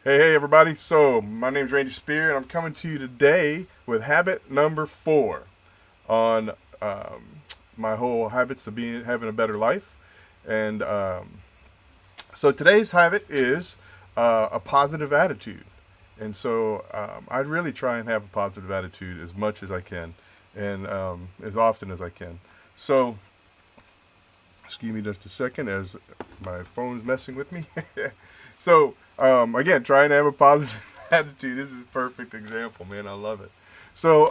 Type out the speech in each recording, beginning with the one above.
Hey, everybody. So, my name's Randy Spear, and I'm coming to you today with habit number 4 on my whole habits of having a better life. And so, today's habit is a positive attitude. And so, I'd really try and have a positive attitude as much as I can and as often as I can. So, excuse me just a second as my phone's messing with me. Again, trying to have a positive attitude. This is a perfect example, man. I love it. So,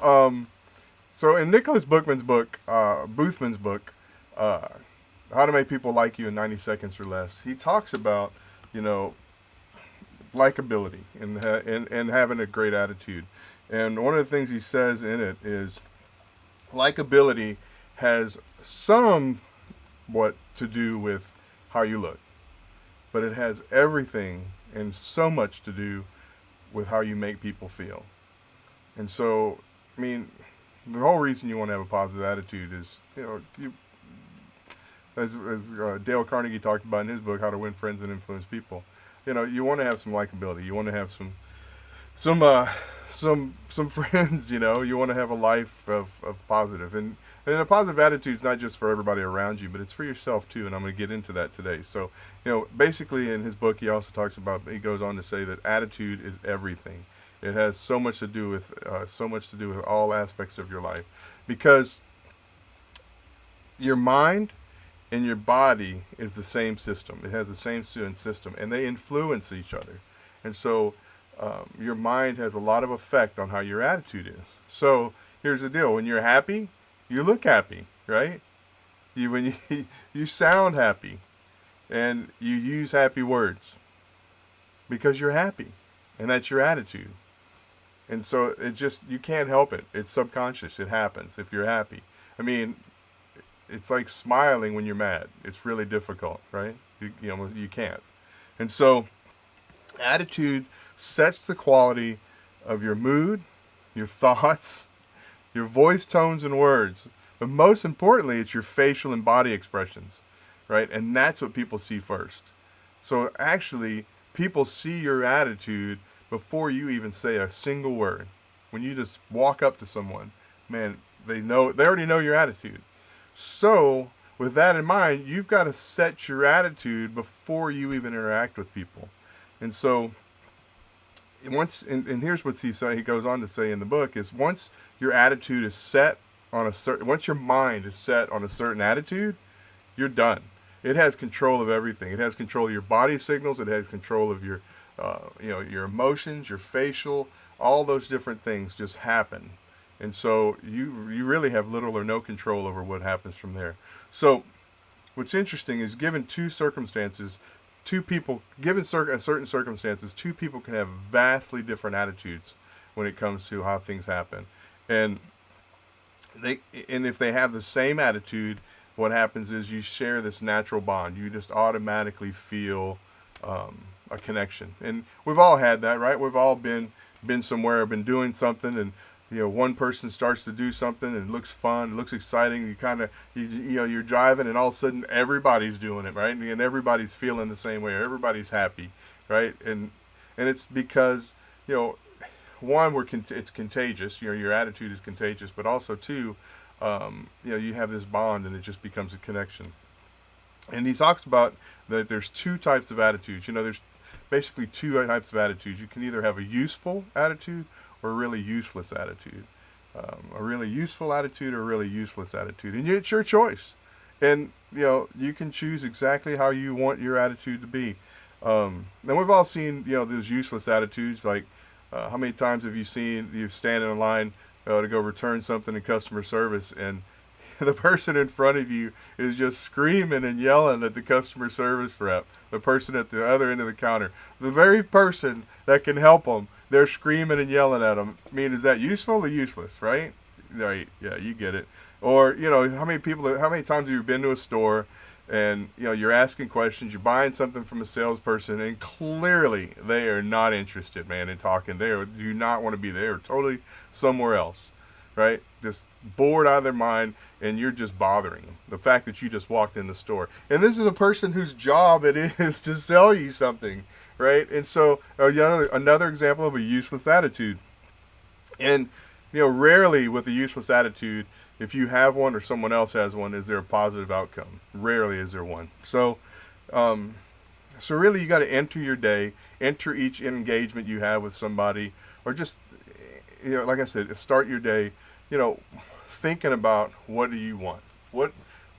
in Nicholas Boothman's book, uh, How to Make People Like You in 90 Seconds or Less, he talks about, you know, likability and having a great attitude. And one of the things he says in it is likability has somewhat to do with how you look, but it has everything and so much to do with how you make people feel. And so, I mean, the whole reason you want to have a positive attitude is, as Dale Carnegie talked about in his book, How to Win Friends and Influence People. You want to have some likability. You want to have some some friends. You want to have a life of positive, and a positive attitude is not just for everybody around you, but it's for yourself too. And I'm going to get into that today. So, basically in his book, he goes on to say that attitude is everything. It has so much to do with all aspects of your life, because your mind and your body is the same system. It has the same system, and they influence each other. And so, your mind has a lot of effect on how your attitude is. So here's the deal: when you're happy, you look happy, right? When you sound happy, and you use happy words because you're happy, and that's your attitude. And so you can't help it. It's subconscious. It happens if you're happy. I mean, it's like smiling when you're mad. It's really difficult, right? You can't. And so attitude sets the quality of your mood, your thoughts, your voice tones and words. But most importantly, it's your facial and body expressions, right? And that's what people see first. So actually, people see your attitude before you even say a single word. When you just walk up to someone, man, they already know your attitude. So, with that in mind, you've got to set your attitude before you even interact with people. And so, and here's what he goes on to say in the book is, once your attitude is set once your mind is set on a certain attitude, you're done. It has control of everything. It has control of your body signals. It has control of your emotions, your facial, all those different things just happen. And so you really have little or no control over what happens from there. So what's interesting is, given two circumstances, two people, given certain circumstances, two people can have vastly different attitudes when it comes to how things happen. And if they have the same attitude, what happens is you share this natural bond. You just automatically feel a connection. And we've all had that, right? We've all been somewhere, been doing something, and one person starts to do something and it looks fun, it looks exciting. You're driving, and all of a sudden everybody's doing it, right? And everybody's feeling the same way. Everybody's happy, right? And it's because one, it's contagious. Your attitude is contagious, but also two, you have this bond, and it just becomes a connection. And he talks about that there's two types of attitudes. There's basically two types of attitudes. You can either have a useful attitude or a really useless attitude. A really useful attitude or a really useless attitude. And it's your choice. And, you can choose exactly how you want your attitude to be. And we've all seen, those useless attitudes. Like, how many times have you stand in line to go return something in customer service, and the person in front of you is just screaming and yelling at the customer service rep, the person at the other end of the counter, the very person that can help them, they're screaming and yelling at them. I mean, is that useful or useless, right? Right, yeah, you get it. Or, how many times have you been to a store, and, you're asking questions, you're buying something from a salesperson, and clearly they are not interested, man, in talking. They do not want to be there. They're totally somewhere else, right? Just bored out of their mind, and you're just bothering them. The fact that you just walked in the store. And this is a person whose job it is to sell you something, right? And so another example of a useless attitude. And rarely with a useless attitude, if you have one or someone else has one, is there a positive outcome? Rarely is there one. Um, so really, you got to enter your day, enter each engagement you have with somebody, or just like I said, start your day, you know, thinking about what do you want, what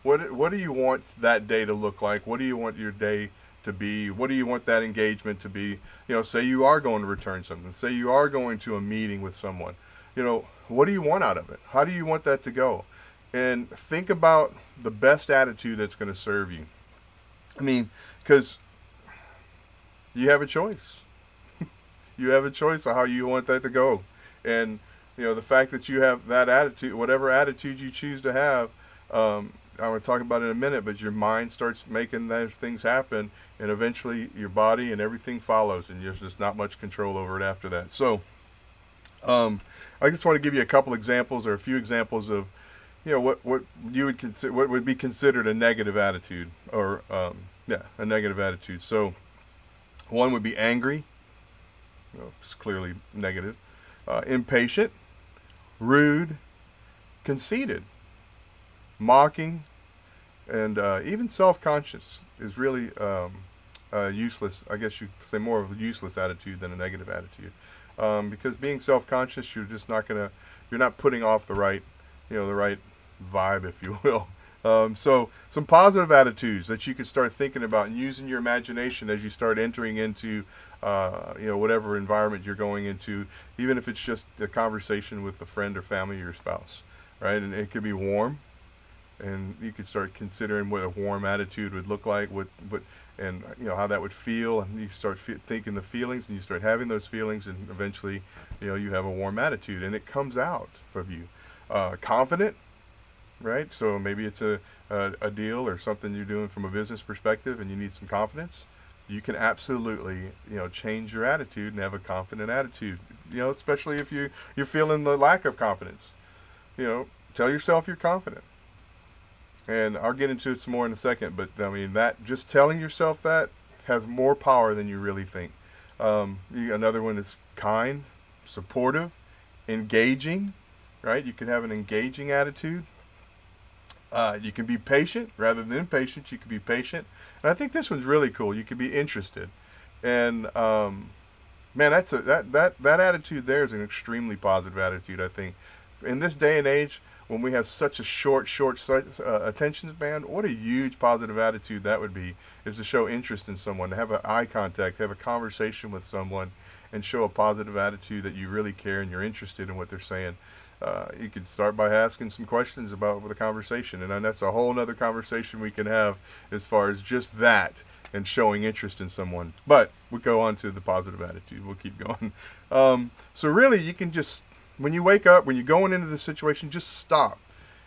what do you want that day to look like? What do you want your day to be? What do you want that engagement to be? Say you are going to return something. Say you are going to a meeting with someone. What do you want out of it? How do you want that to go? And think about the best attitude that's going to serve you. I mean, because you have a choice. You have a choice of how you want that to go. And, the fact that you have that attitude, whatever attitude you choose to have, I'm going to talk about it in a minute, but your mind starts making those things happen, and eventually your body and everything follows, and there's just not much control over it after that. So, I just want to give you a couple examples or a few examples of, what you would consider, what would be considered a negative attitude, or a negative attitude. So, one would be angry. It's clearly negative. Impatient, rude, conceited, mocking, and even self-conscious is really useless. I guess you could say more of a useless attitude than a negative attitude, because being self-conscious, you're not putting off the right vibe, if you will. So some positive attitudes that you can start thinking about and using your imagination as you start entering into whatever environment you're going into, even if it's just a conversation with a friend or family or your spouse, right? And it could be warm, and you could start considering what a warm attitude would look like, and how that would feel, and you start thinking the feelings, and you start having those feelings, and eventually, you have a warm attitude, and it comes out of you. Confident, right? So maybe it's a deal or something you're doing from a business perspective, and you need some confidence. You can absolutely, change your attitude and have a confident attitude. Especially if you're feeling the lack of confidence. Tell yourself you're confident. And I'll get into it some more in a second, but I mean, that just telling yourself that has more power than you really think. Another one is kind, supportive, engaging, right? You can have an engaging attitude. You can be patient rather than impatient. You can be patient. And I think this one's really cool. You can be interested. And man, that attitude there is an extremely positive attitude, I think. In this day and age, when we have such a short attention span, what a huge positive attitude that would be, is to show interest in someone, to have an eye contact, have a conversation with someone, and show a positive attitude that you really care and you're interested in what they're saying. You could start by asking some questions about the conversation, and then that's a whole other conversation we can have as far as just that and showing interest in someone. But we'll go on to the positive attitude. We'll keep going. So really, you can just, when you wake up, when you're going into the situation, just stop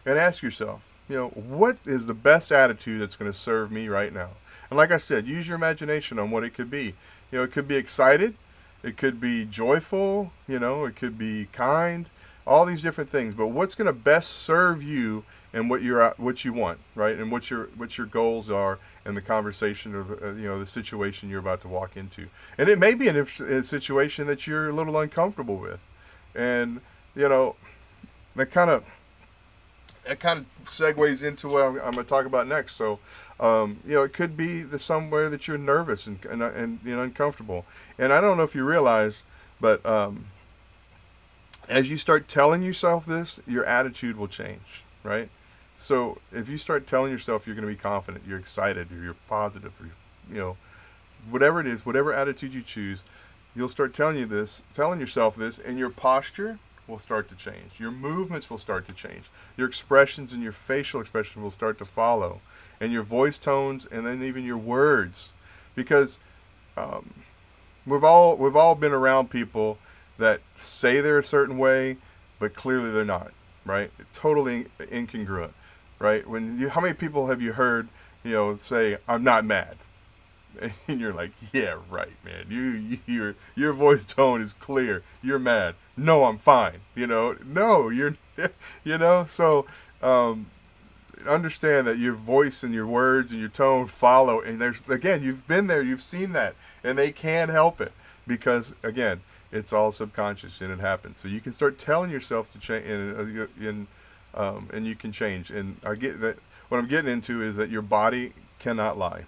and ask yourself, what is the best attitude that's going to serve me right now? And like I said, use your imagination on what it could be. It could be excited. It could be joyful. It could be kind. All these different things. But what's going to best serve you and what you want, right? And what your goals are in the conversation or the situation you're about to walk into. And it may be a situation that you're a little uncomfortable with. And that kind of segues into what I'm going to talk about next. So it could be somewhere that you're nervous and uncomfortable. And I don't know if you realize, but as you start telling yourself this, your attitude will change, right? So if you start telling yourself you're going to be confident, you're excited, or you're positive, or whatever it is, whatever attitude you choose, you'll start telling yourself this, and your posture will start to change. Your movements will start to change. Your expressions and your facial expressions will start to follow, and your voice tones, and then even your words, because we've all been around people that say they're a certain way, but clearly they're not, right? Totally incongruent, right? How many people have you heard, say, "I'm not mad," and you're like, "Yeah, right, man. Your voice tone is clear. You're mad." "No, I'm fine." No, you're, So understand that your voice and your words and your tone follow. And there's, again, you've been there, you've seen that, and they can't help it because, again, it's all subconscious and it happens. So you can start telling yourself to change, and you can change. And I get that. What I'm getting into is that your body cannot lie.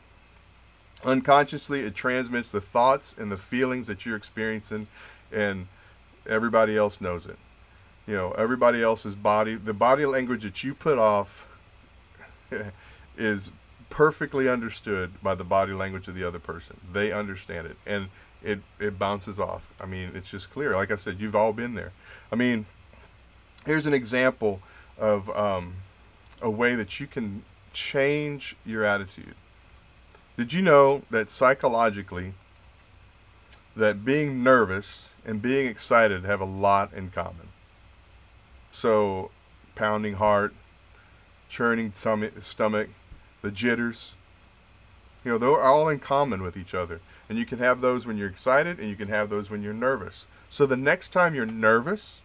Unconsciously, it transmits the thoughts and the feelings that you're experiencing, and everybody else knows it. Everybody else's body, the body language that you put off is perfectly understood by the body language of the other person. They understand it, and it bounces off. I mean, it's just clear. Like I said, you've all been there. I mean, here's an example of a way that you can change your attitude. Did you know that psychologically, that being nervous and being excited have a lot in common? So, pounding heart, churning stomach, the jitters, they're all in common with each other. And you can have those when you're excited, and you can have those when you're nervous. So the next time you're nervous,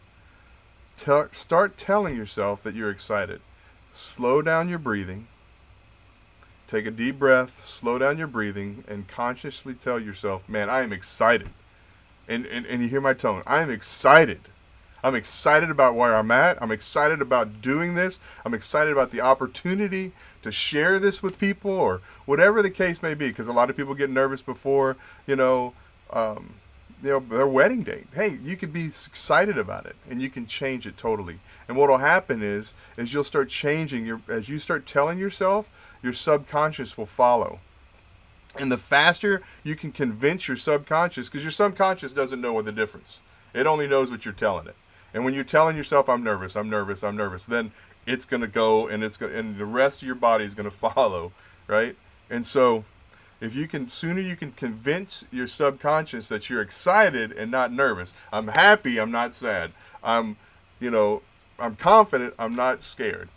start telling yourself that you're excited. Slow down your breathing. Take a deep breath, slow down your breathing, and consciously tell yourself, man, I am excited. And you hear my tone. I am excited. I'm excited about where I'm at. I'm excited about doing this. I'm excited about the opportunity to share this with people, or whatever the case may be, because a lot of people get nervous before, their wedding date. Hey, you could be excited about it, and you can change it totally. And what will happen is you'll start changing as you start telling yourself, your subconscious will follow. And the faster you can convince your subconscious, because your subconscious doesn't know the difference. It only knows what you're telling it. And when you're telling yourself, I'm nervous, then it's going to go, and and the rest of your body is going to follow, right? And so sooner you can convince your subconscious that you're excited and not nervous. I'm happy, I'm not sad. I'm confident, I'm not scared,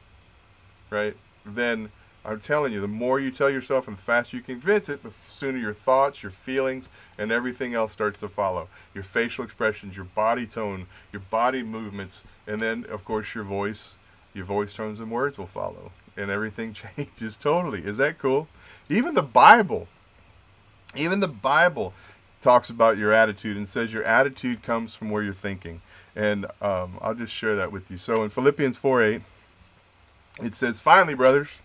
right? Then I'm telling you, the more you tell yourself and the faster you convince it, the sooner your thoughts, your feelings, and everything else starts to follow. Your facial expressions, your body tone, your body movements, and then, of course, your voice tones and words will follow. And everything changes totally. Is that cool? Even the Bible talks about your attitude and says your attitude comes from where you're thinking. And I'll just share that with you. So in Philippians 4:8, it says, finally, brothers,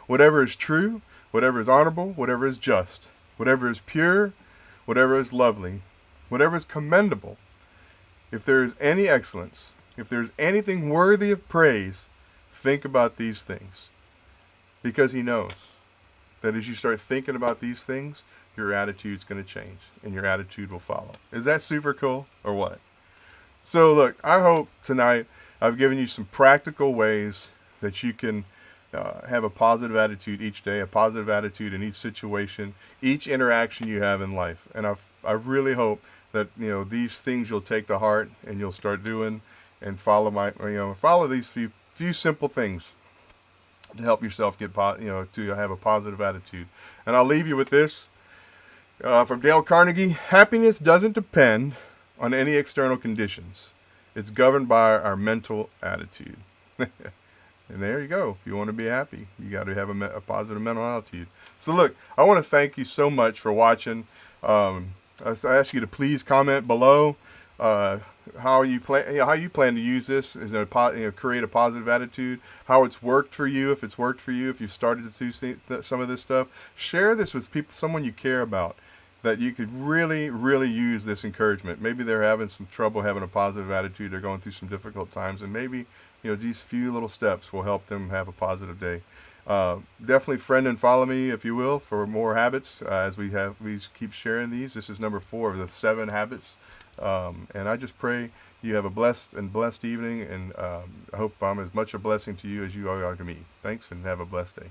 whatever is true, whatever is honorable, whatever is just, whatever is pure, whatever is lovely, whatever is commendable, if there is any excellence, if there is anything worthy of praise, think about these things. Because he knows that as you start thinking about these things, your attitude's going to change, and your attitude will follow. Is that super cool, or what? So look, I hope tonight I've given you some practical ways that you can have a positive attitude each day, a positive attitude in each situation, each interaction you have in life. And I really hope that these things you'll take to heart, and you'll start doing and follow these few simple things to help yourself get to have a positive attitude. And I'll leave you with this from Dale Carnegie: happiness doesn't depend on any external conditions. It's governed by our mental attitude. And there you go. If you want to be happy, you got to have a positive mental attitude. So look, I want to thank you so much for watching. I ask you to please comment below how you plan to use this, create a positive attitude, how it's worked for you, if you've started to do some of this stuff. Share this with someone you care about, that you could really, really use this encouragement. Maybe they're having some trouble having a positive attitude. They're going through some difficult times, and maybe these few little steps will help them have a positive day. Definitely friend and follow me, if you will, for more habits as we keep sharing these. This is number 4 of the 7 habits. And I just pray you have a blessed evening, and I hope I'm as much a blessing to you as you are to me. Thanks, and have a blessed day.